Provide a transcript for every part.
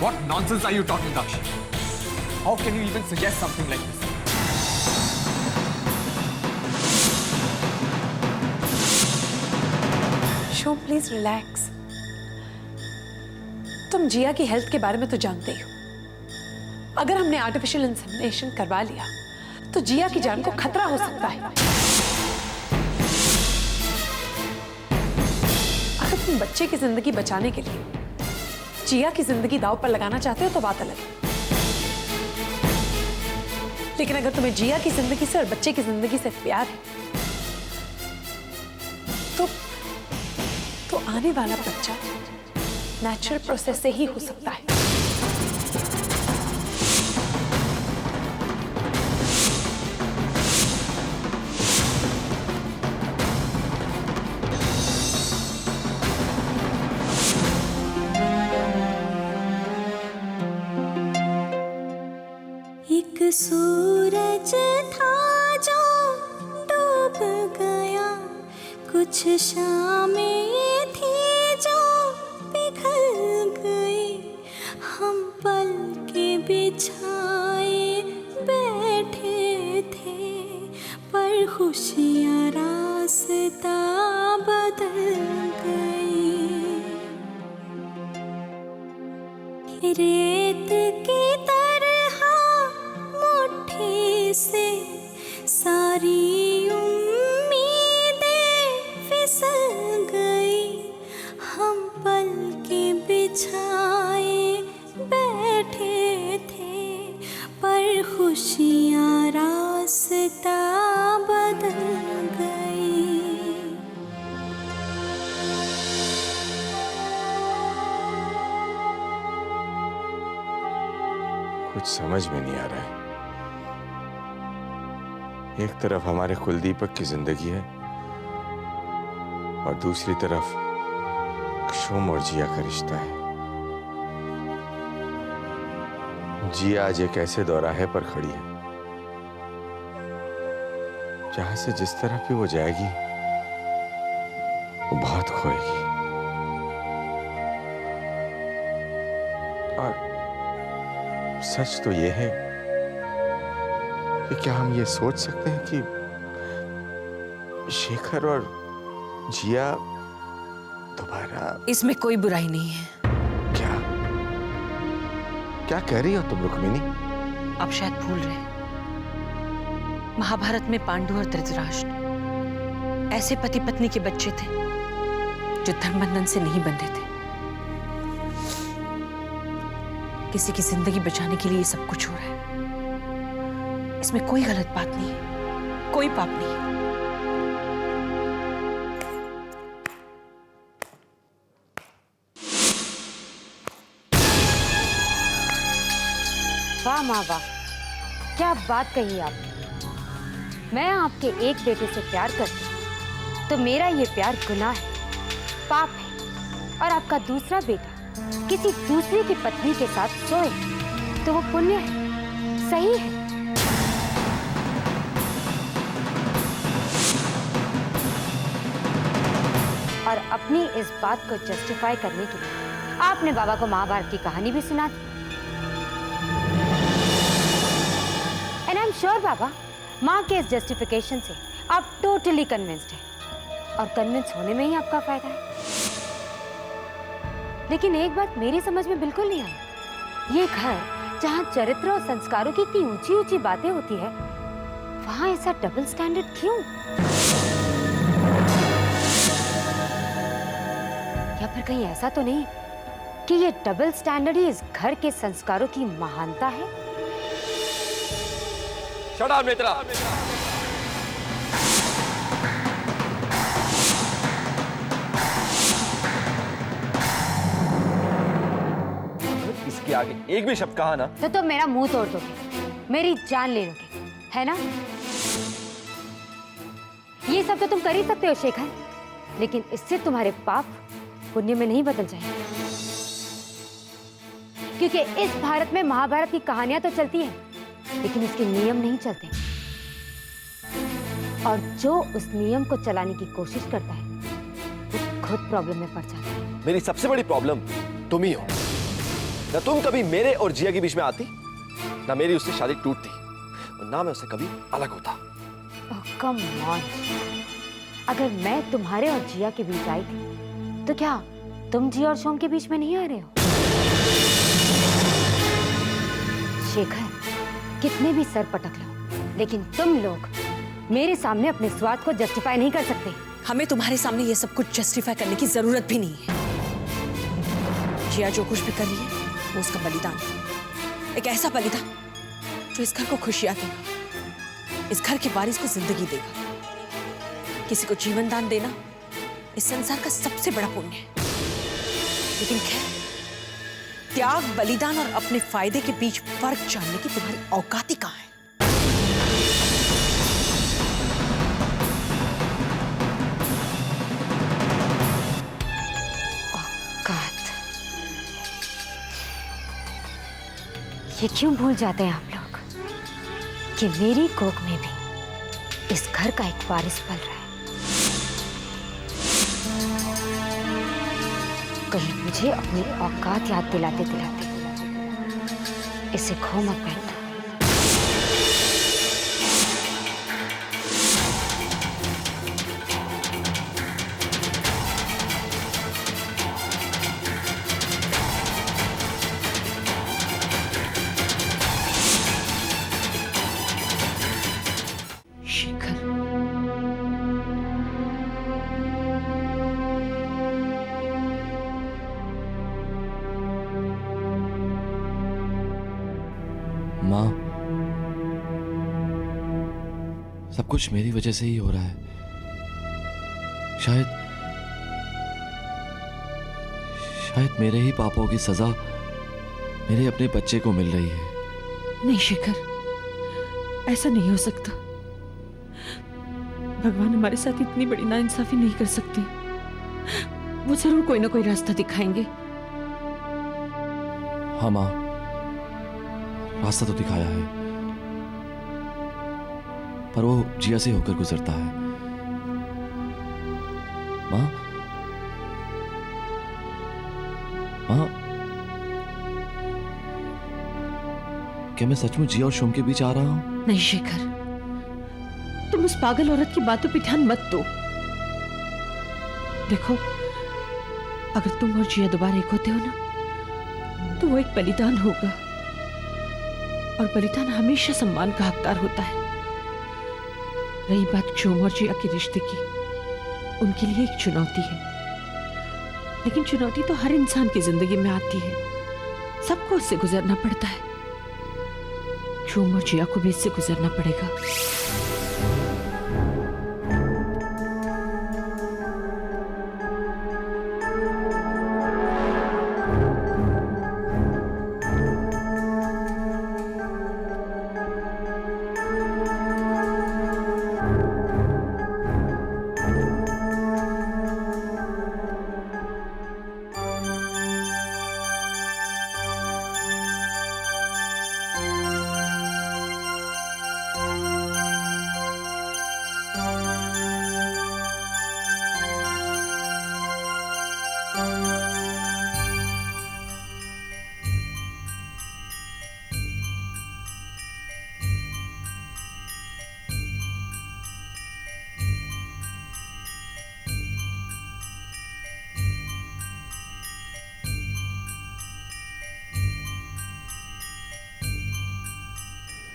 What nonsense are you talking, Dakshi? How can you even suggest something like this? Show please relax. तुम जिया की health के बारे में तो जानते ही हो। अगर हमने आर्टिफिशियल इंसेमिनेशन करवा लिया तो जिया की जान को खतरा हो सकता है। अगर तुम बच्चे की जिंदगी बचाने के लिए जिया की जिंदगी दांव पर लगाना चाहते हो तो बात अलग है, लेकिन अगर तुम्हें जिया की जिंदगी से और बच्चे की जिंदगी से प्यार है तो आने वाला बच्चा नेचुरल प्रोसेस से ही हो सकता है। एक सूरज था जो डूब गया, कुछ शामें थी जो पिघल गई, हम पल के बिछाए बैठे थे, पर खुशियाँ रास्ता बदल गई। रेत की तरह मुट्ठी से सारी उम्मीदें फिसल गई, हम पल के बिछाए बैठे थे, पर खुशियाँ रास्ता बदल गई। कुछ समझ में नहीं आ रहा है। एक तरफ हमारे कुलदीपक की जिंदगी है और दूसरी तरफ कुसुम और जिया का रिश्ता है। जिया आज एक ऐसे दौराहे पर खड़ी है जहां से जिस तरफ भी वो जाएगी वो बहुत खोएगी। और सच तो ये है कि क्या हम ये सोच सकते हैं कि शेखर और जिया दोबारा। इसमें कोई बुराई नहीं है। क्या क्या कह रही हो तुम रुक्मिणी? आप शायद भूल रहे हैं, महाभारत में पांडु और धृतराष्ट्र ऐसे पति पत्नी के बच्चे थे जो धर्मबंधन से नहीं बंधे थे। किसी की जिंदगी बचाने के लिए ये सब कुछ हो रहा है। इसमें कोई गलत बात नहीं है, कोई पाप नहीं है। वाह माँ वाह, क्या बात कही आपने। मैं आपके एक बेटे से प्यार करती हूँ तो मेरा ये प्यार गुनाह है, पाप है, और आपका दूसरा बेटा किसी दूसरे की पत्नी के साथ सोए तो वो पुण्य है, सही है। और अपनी इस बात को जस्टिफाई करने के लिए आपने बाबा को महाभारत की कहानी भी सुना दी। एंड आई एम श्योर बाबा, माँ के इस जस्टिफिकेशन से आप टोटली कन्विंस्ड हैं, और कन्विंस होने में ही आपका फायदा है। लेकिन एक बात मेरी समझ में बिल्कुल नहीं आई, ये घर जहाँ चरित्र और संस्कारों की इतनी ऊंची ऊंची बातें होती है, वहाँ ऐसा डबल स्टैंडर्ड क्यों? या फिर कहीं ऐसा तो नहीं कि ये डबल स्टैंडर्ड ही इस घर के संस्कारों की महानता है? Shut up, Netra. इसके आगे एक भी शब्द कहा ना तो तुम मेरा मुंह तोड़ दोगे, मेरी जान ले लोगे, है ना? ये सब तो तुम कर ही सकते हो शेखर, लेकिन इससे तुम्हारे पाप पुण्य में नहीं बदल जाएंगे। क्योंकि इस भारत में महाभारत की कहानियां तो चलती हैं, लेकिन उसके नियम नहीं चलते। और जो उस नियम को चलाने की कोशिश करता है वो खुद प्रॉब्लम में पड़ जाता है। मेरी सबसे बड़ी प्रॉब्लम तुम ही हो। ना तुम कभी मेरे और जिया के बीच में आती, ना मेरी उससे शादी टूटती, और ना मैं उससे कभी अलग होता। कम ऑन, अगर मैं तुम्हारे और जिया के बीच आई थी तो क्या तुम जिया और शोम के बीच में नहीं आ रहे हो? शेखर, कितने भी सर पटक लो, लेकिन तुम लोग मेरे सामने अपने स्वाद को जस्टिफाई नहीं कर सकते। हमें तुम्हारे सामने ये सब कुछ जस्टिफाई करने की जरूरत भी नहीं है। जिया जो कुछ भी कर रही है वो उसका बलिदान है, एक ऐसा बलिदान जो इस घर को खुशियां देगा, इस घर के वारिस को जिंदगी देगा। किसी को जीवन दान देना इस संसार का सबसे बड़ा पुण्य है। लेकिन खैर, त्याग, बलिदान और अपने फायदे के बीच फर्क जानने की तुम्हारी औकात ही कहां है? ये क्यों भूल जाते हैं आप लोग कि मेरी कोख में भी इस घर का एक वारिस पल रहा है। कहीं मुझे अपनी औकात याद दिलाते दिलाते इसे खो मत बैठना। माँ, सब कुछ मेरी वजह से ही हो रहा है। शायद मेरे ही पापों की सजा मेरे अपने बच्चे को मिल रही है। नहीं शेखर, ऐसा नहीं हो सकता। भगवान हमारे साथ इतनी बड़ी नाइंसाफी नहीं कर सकते। वो जरूर कोई ना कोई रास्ता दिखाएंगे। हाँ माँ, रास्ता तो दिखाया है, पर वो जिया से होकर गुजरता है। माँ, माँ, क्या मैं सचमुच जिया और शोम के बीच आ रहा हूं? नहीं शेखर, तुम उस पागल औरत की बातों पे ध्यान मत दो। देखो, अगर तुम और जिया दोबारा एक होते हो ना, तो वो एक बलिदान होगा, और बलिदान हमेशा सम्मान का हकदार होता है। रही बात शोम और जिया के रिश्ते की, उनके लिए एक चुनौती है, लेकिन चुनौती तो हर इंसान की जिंदगी में आती है। सबको उससे गुजरना पड़ता है। शोम और जिया को भी इससे गुजरना पड़ेगा।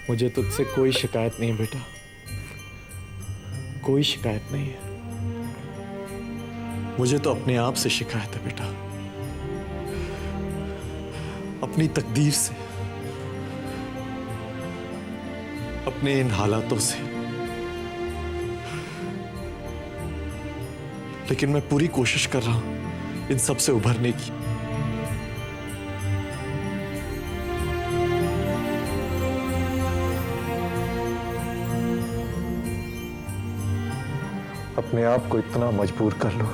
मुझे तुझसे कोई शिकायत नहीं बेटा, कोई शिकायत नहीं है। मुझे तो अपने आप से शिकायत है बेटा, अपनी तकदीर से, अपने इन हालातों से। लेकिन मैं पूरी कोशिश कर रहा हूं इन सब से उभरने की। अपने आप को इतना मजबूर कर लो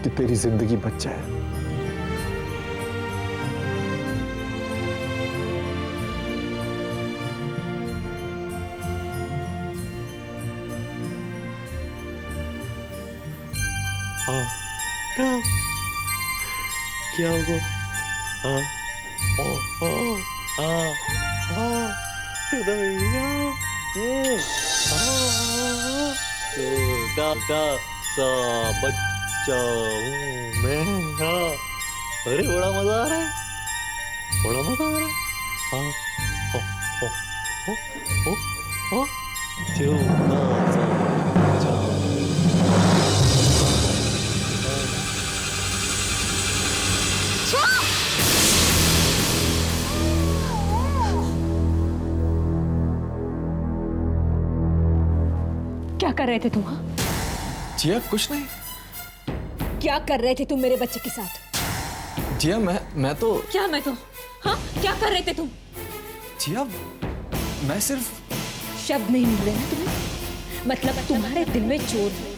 कि तेरी जिंदगी बच जाए। हाँ, क्या क्या होगा? छोटा सा बच्चा हूँ मैं। हाँ, अरे बड़ा मजा आ रहा है, बड़ा मजा आ रहा है। हाँ, छोटा सा बच्चा। क्या कर रहे थे तुम? हाँ, जिया कुछ नहीं। क्या कर रहे थे तुम मेरे बच्चे के साथ? जिया मैं तो। क्या मैं तो? हाँ, क्या कर रहे थे तुम? जिया मैं सिर्फ। शब्द नहीं मिल रहे ना तुम्हें? मतलब तुम्हारे दिल में चोर है।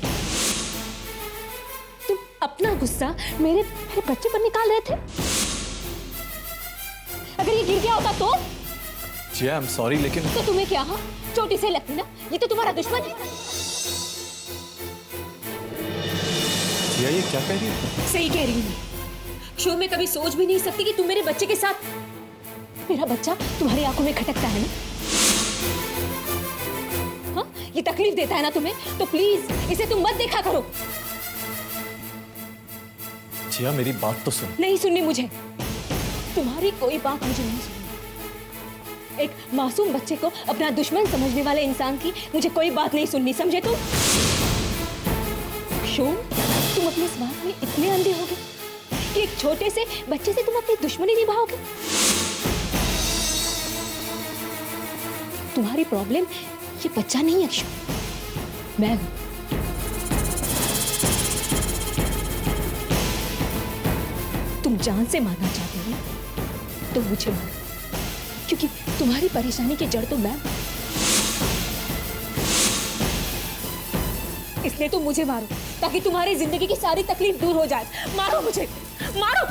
तुम अपना गुस्सा मेरे बच्चे पर निकाल रहे थे। अगर ये गिर गया होता तो? जिया आई एम सॉरी, लेकिन तो तुम्हें क्या? हाँ, चोटी से लगती ना, ये तो तुम्हारा दुश्मन है। जिया ये क्या कह रही है? सही कह रही हूँ। शो में कभी सोच भी नहीं सकती कि तुम मेरे बच्चे के साथ। मेरा बच्चा तुम्हारी आंखों में खटकता है ना? हाँ, ये तकलीफ देता है ना तुम्हें? तो प्लीज इसे तुम मत देखा करो। जिया मेरी बात तो सुन। नहीं सुननी मुझे, तुम्हारी कोई बात मुझे नहीं सुननी। एक मासूम बच्चे को अपना दुश्मन समझने वाले इंसान की मुझे कोई बात नहीं सुननी, समझे तुम? शोम, तुम अपने इस बात में इतने अंधे हो गए कि एक छोटे से बच्चे से तुम अपनी दुश्मनी निभाओगे? तुम्हारी प्रॉब्लम ये बच्चा नहीं है शोम, मैं हूं। तुम जान से मारना चाहते हो तो मुझे मारो, क्योंकि तुम्हारी परेशानी की जड़ तो मैं हूं। इसलिए तुम मुझे मारो ताकि तुम्हारी जिंदगी की सारी तकलीफ दूर हो जाए। मारो मुझे, मारो।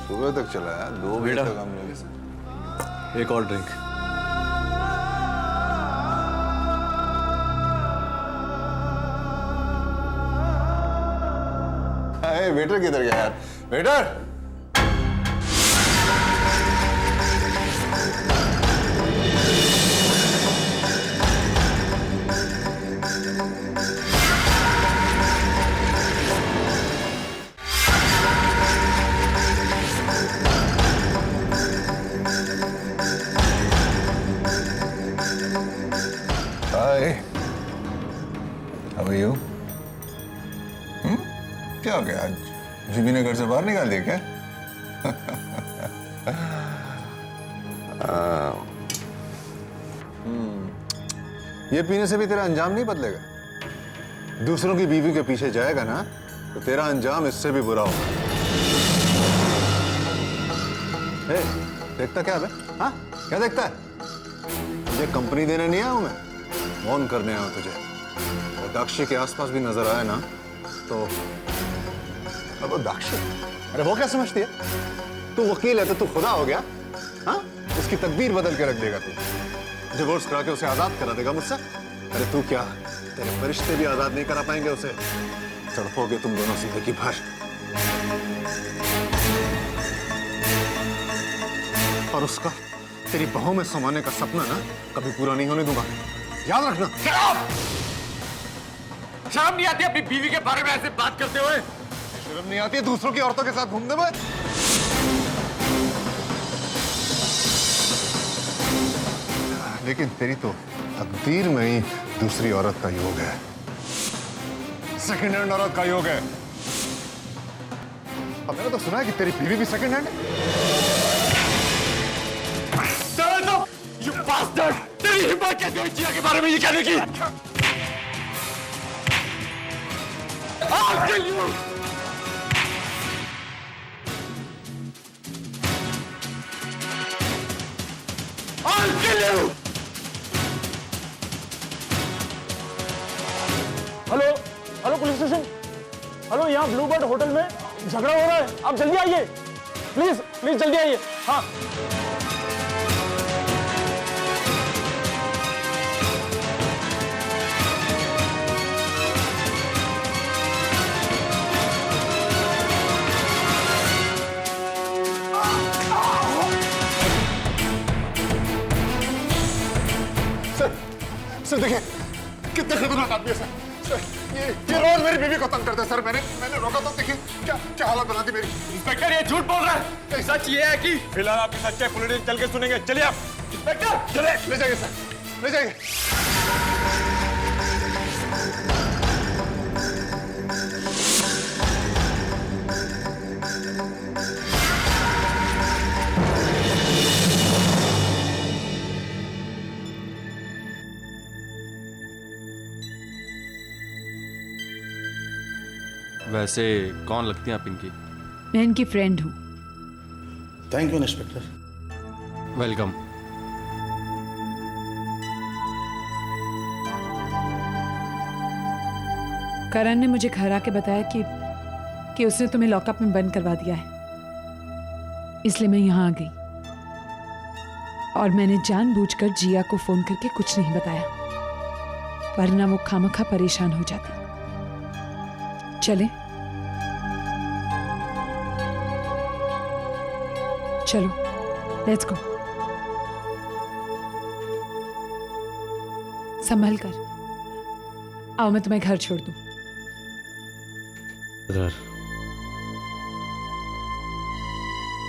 सुबह तक चला है, 2 बजे तक हम लोग। एक और ड्रिंक। अरे वेटर किधर गया यार? Waiter! Hi, how are you? क्या हो गया आज? जीबी ने घर से बाहर निकाल दिया क्या? ये पीने से भी तेरा अंजाम नहीं बदलेगा। दूसरों की बीवी के पीछे जाएगा ना तो तेरा अंजाम इससे भी बुरा होगा। देखता क्या है? हाँ, क्या देखता है? तुझे कंपनी देने नहीं आया हूं मैं, ऑन करने आया हूं तुझे। और दाक्षी के आसपास भी नजर आया ना तो। अब वो दाक्षी, अरे वो क्या समझती है? तू वकील है तो तू खुदा हो गया? हाँ, उसकी तकदीर बदल के रख देगा तू। डिवोर्स करा के उसे आजाद करा देगा मुझसे? अरे तू क्या, तेरे फरिश्ते भी आजाद नहीं करा पाएंगे उसे। तड़पोगे तुम दोनों जिंदगी भर। और उसका तेरी बहू में समाने का सपना ना कभी पूरा नहीं होने दूंगा, याद रखना। शर्म नहीं आती अपनी बीवी के बारे में ऐसे बात करते हुए? शर्म नहीं आती दूसरों की औरतों के साथ घूमने में? लेकिन तेरी तो तकदीर में ही दूसरी औरत का योग है, सेकंड हैंड औरत का योग है। अब मैंने तो सुना है कि तेरी बीवी भी सेकंड हैंड है। You bastard! तेरी हिम्मत कैसे हुई जिया के बारे में ये कहने की? I'll kill you! I'll kill you! Hello hello police station, hello यहाँ ब्लू बर्ड होटल में झगड़ा हो रहा है, आप जल्दी आइए, प्लीज प्लीज जल्दी आइए। हाँ सर देखिए कितने खतरनाक आदमी है सर। सर ये रोज मेरी बीवी को तंग करते हैं सर। मैंने रोका तो देखिए क्या क्या हालत बना दी मेरी। इंस्पेक्टर ये झूठ बोल रहा है। सच ये है कि फिलहाल आपकी सच्चाई पुलिस चल के सुनेंगे। चलिए आप इंस्पेक्टर चले। ले जाइए सर, ले जाइए। वैसे कौन लगती हैं आप इनकी? मैं इनकी फ्रेंड हूँ। Thank you inspector. वेलकम। करण ने मुझे घर आके बताया कि उसने तुम्हें लॉकअप में बंद करवा दिया है, इसलिए मैं यहाँ आ गई और मैंने जानबूझकर जिया को फोन करके कुछ नहीं बताया, वरना वो खामखा परेशान हो जाती। चले चलो, लेट्स गो। संभल कर आओ, मैं तुम्हें घर छोड़ दूं। घर?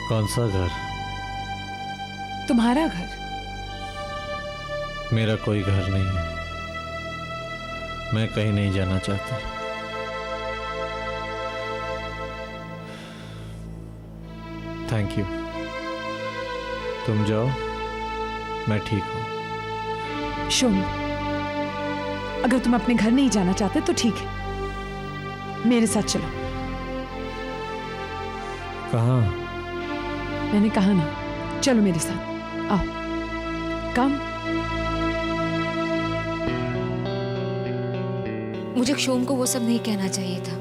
कौन सा घर? तुम्हारा घर। मेरा कोई घर नहीं है, मैं कहीं नहीं जाना चाहता। थैंक यू, तुम जाओ, मैं ठीक हूं। शोम, अगर तुम अपने घर नहीं जाना चाहते तो ठीक है, मेरे साथ चलो। कहाँ? मैंने कहा ना, चलो मेरे साथ, आओ। कम। मुझे शोम को वो सब नहीं कहना चाहिए था।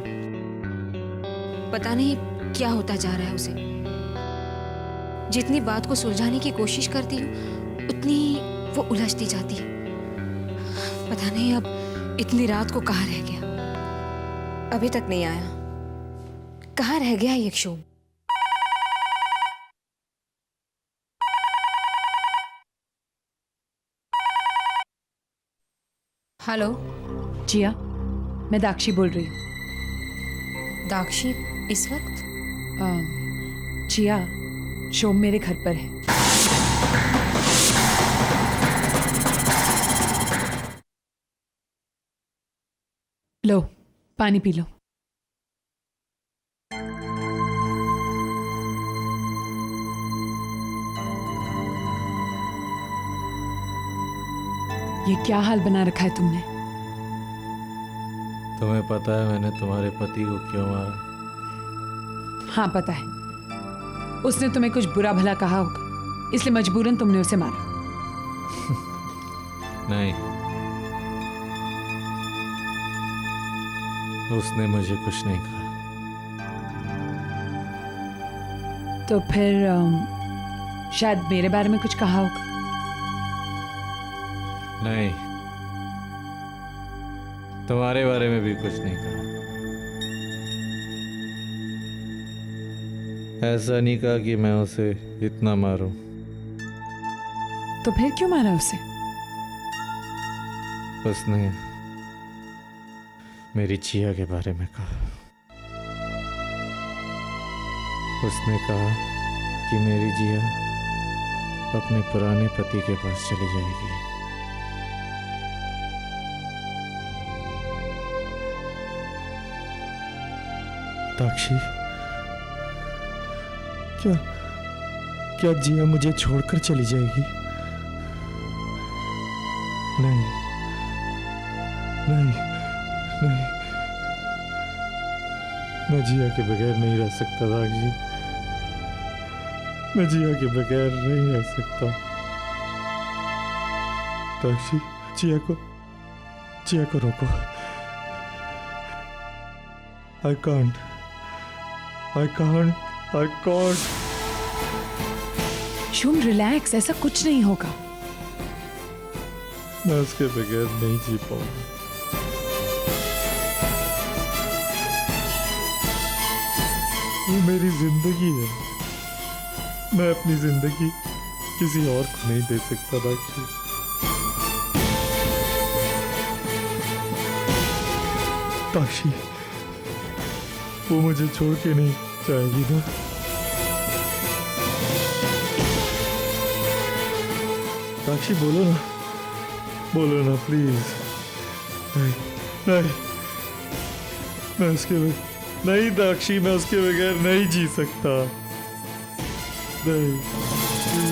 पता नहीं क्या होता जा रहा है उसे। जितनी बात को सुलझाने की कोशिश करती हूँ उतनी वो उलझती जाती है। पता नहीं अब इतनी रात को कहाँ रह गया, अभी तक नहीं आया। कहाँ रह गया ये शोम? हेलो जिया, मैं दाक्षी बोल रही हूँ। दाक्षी इस वक्त? जिया, शोम मेरे घर पर है। लो, पानी पी लो। ये क्या हाल बना रखा है तुमने? तुम्हें पता है मैंने तुम्हारे पति को क्यों मारा? हाँ पता है, उसने तुम्हें कुछ बुरा भला कहा होगा, इसलिए मजबूरन तुमने उसे मारा। नहीं, उसने मुझे कुछ नहीं कहा। तो फिर शायद मेरे बारे में कुछ कहा होगा। नहीं, तुम्हारे बारे में भी कुछ नहीं कहा। ऐसा नहीं कहा कि मैं उसे इतना मारूं। तो फिर क्यों मारा उसे? उसने मेरी जिया के बारे में कहा। उसने कहा कि मेरी जिया अपने पुराने पति के पास चली जाएगी। दाक्षी, क्या जिया मुझे छोड़कर चली जाएगी? नहीं नहीं नहीं, मैं जिया के बगैर नहीं रह सकता दाक्षी, मैं जिया के बगैर नहीं रह सकता। दाक्षी, जिया को रोको, I can't. I can't. I can't. शुम रिलैक्स, ऐसा कुछ नहीं होगा। मैं उसके बगैर नहीं जी पाऊंगा। वो मेरी जिंदगी है। मैं अपनी जिंदगी किसी और को नहीं दे सकता दाक्षी। दाक्षी, वो मुझे छोड़ के नहीं जाएगी ना? दाक्षी बोलो ना, बोलो ना प्लीज। नहीं नहीं, मैं उसके बगैर नहीं दाक्षी, मैं उसके बगैर नहीं जी सकता। नहीं